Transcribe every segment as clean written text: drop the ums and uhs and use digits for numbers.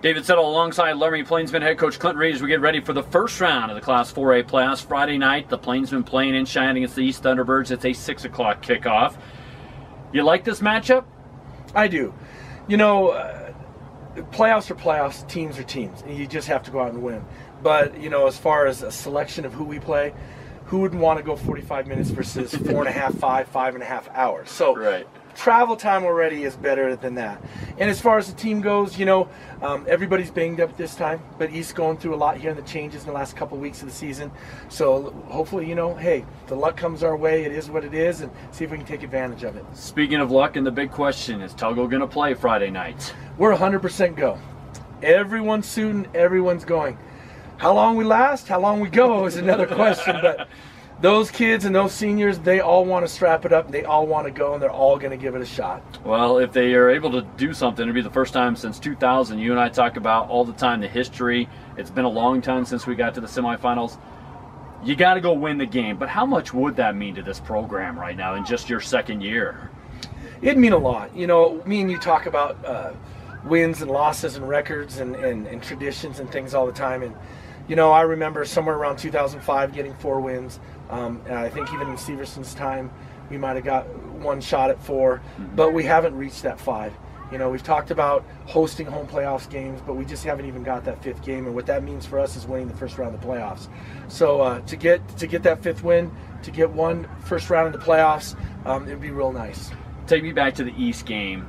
David Settle alongside Laramie Plainsmen head coach Clint Reed as we get ready for the first round of the Class 4A playoffs. Friday night, the Plainsmen playing in Cheyenne against the East Thunderbirds. It's a 6 o'clock kickoff. You like this matchup? I do. You know, playoffs are playoffs, teams are teams, and you just have to go out and win. But, you know, as far as a selection of who we play, who wouldn't want to go 45 minutes versus 4.5, 5.5 hours? So right. Travel time already is better than that. And as far as the team goes, you know, everybody's banged up this time, but East going through a lot here in the changes in the last couple of weeks of the season. So hopefully, you know, hey, the luck comes our way. It is what it is, and see if we can take advantage of it. Speaking of luck, and the big question, is Tuggle going to play Friday night? We're 100% go. Everyone's suiting, everyone's going. How long we last, how long we go is another question, but those kids and those seniors, they all want to strap it up, and they all want to go, and they're all going to give it a shot. Well, if they are able to do something, it'll be the first time since 2000. You and I talk about all the time the history. It's been a long time since we got to the semifinals. You got to go win the game, but how much would that mean to this program right now in just your second year? It'd mean a lot. You know, me and you talk about wins and losses and records and traditions and things all the time, and you know, I remember somewhere around 2005 getting 4 wins. And I think even in Severson's time, we might have got one shot at 4, but we haven't reached that 5. You know, we've talked about hosting home playoffs games, but we just haven't even got that 5th game. And what that means for us is winning the first round of the playoffs. So to get that 5th win, to get one first round in the playoffs, it'd be real nice. Take me back to the East game.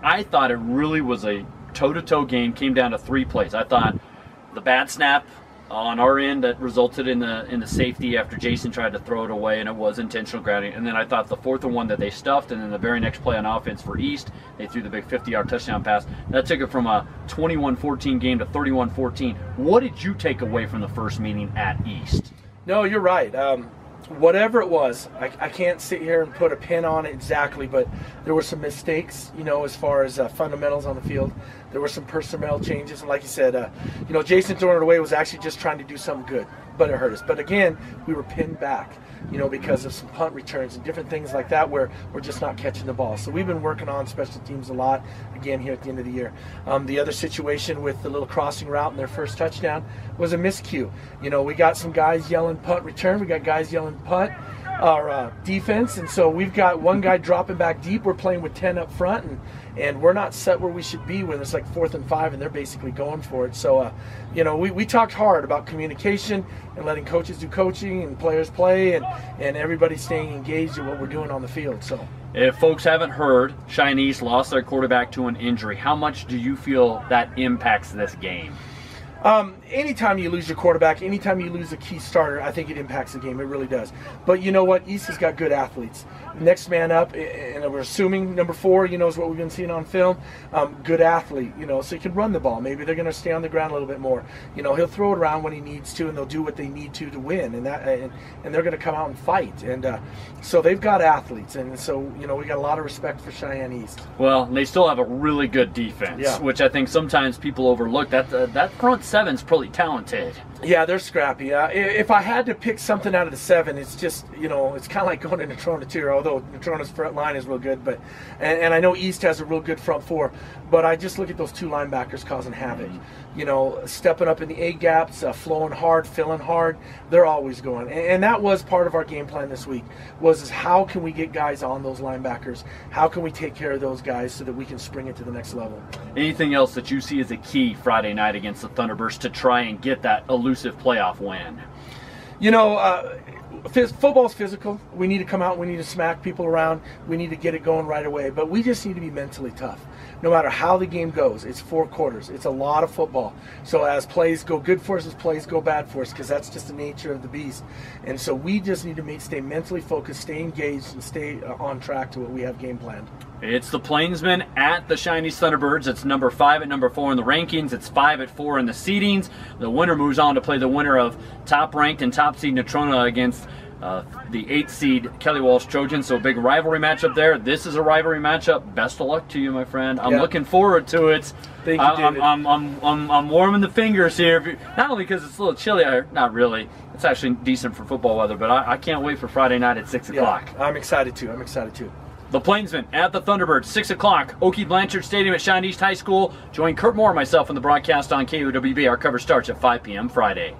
I thought it really was a toe-to-toe game. Came down to 3 plays. I thought the bad snap on our end that resulted in the safety after Jason tried to throw it away, and it was intentional grounding. And then I thought the 4th and 1 that they stuffed, and then the very next play on offense for East, they threw the big 50-yard touchdown pass. That took it from a 21-14 game to 31-14. What did you take away from the first meeting at East? No, you're right. Whatever it was, I can't sit here and put a pin on it exactly, but there were some mistakes, you know, as far as fundamentals on the field. There were some personnel changes, and like you said, you know, Jason throwing it away was actually just trying to do something good, but it hurt us. But again, we were pinned back, you know, because of some punt returns and different things like that where we're just not catching the ball. So we've been working on special teams a lot, again, here at the end of the year. The other situation with the little crossing route and their first touchdown was a miscue. You know, we got some guys yelling punt return. We got guys yelling punt, our defense. And so we've got one guy dropping back deep. We're playing with 10 up front, and we're not set where we should be when it's like 4th and 5 and they're basically going for it. So, you know, we talked hard about communication and letting coaches do coaching and players play and everybody staying engaged in what we're doing on the field. So, if folks haven't heard, Cheyenne East lost their quarterback to an injury. How much do you feel that impacts this game? Anytime you lose your quarterback, anytime you lose a key starter, I think it impacts the game. It really does. But you know what? East has got good athletes. Next man up, and we're assuming number 4, you know, is what we've been seeing on film. Good athlete, you know, so he can run the ball. Maybe they're going to stay on the ground a little bit more. You know, he'll throw it around when he needs to, and they'll do what they need to win. And they're going to come out and fight. And so they've got athletes, and so you know, we got a lot of respect for Cheyenne East. Well, they still have a really good defense, which I think sometimes people overlook. That front 7's pretty talented. Yeah, they're scrappy. If I had to pick something out of the 7, it's just, you know, it's kind of like going to Natrona too, although Natrona's front line is real good, but and I know East has a real good front 4, but I just look at those 2 linebackers causing havoc. You know, stepping up in the A gaps, flowing hard, filling hard. They're always going, and that was part of our game plan this week. Was how can we get guys on those linebackers? How can we take care of those guys so that we can spring it to the next level? Anything else that you see as a key Friday night against the Thunderbirds to try and get that elusive playoff win? You know, football's physical. We need to come out. We need to smack people around. We need to get it going right away. But we just need to be mentally tough. No matter how the game goes, it's 4 quarters. It's a lot of football. So as plays go good for us, as plays go bad for us, because that's just the nature of the beast. And so we just need to stay mentally focused, stay engaged, and stay on track to what we have game planned. It's the Plainsmen at the Cheyenne East Thunderbirds. It's number 5 at number 4 in the rankings. It's 5 at 4 in the seedings. The winner moves on to play the winner of top-ranked and top-seed Natrona against the 8th seed Kelly Walsh Trojans. So a big rivalry matchup there. This is a rivalry matchup. Best of luck to you, my friend. I'm looking forward to it. Thank you, David. I'm warming the fingers here. Not only because it's a little chilly, not really. It's actually decent for football weather, but I can't wait for Friday night at 6 o'clock. I'm excited too. The Plainsmen at the Thunderbirds, 6 o'clock, Okie Blanchard Stadium at Cheyenne East High School. Join Kurt Moore and myself in the broadcast on KOWB. Our coverage starts at 5 p.m. Friday.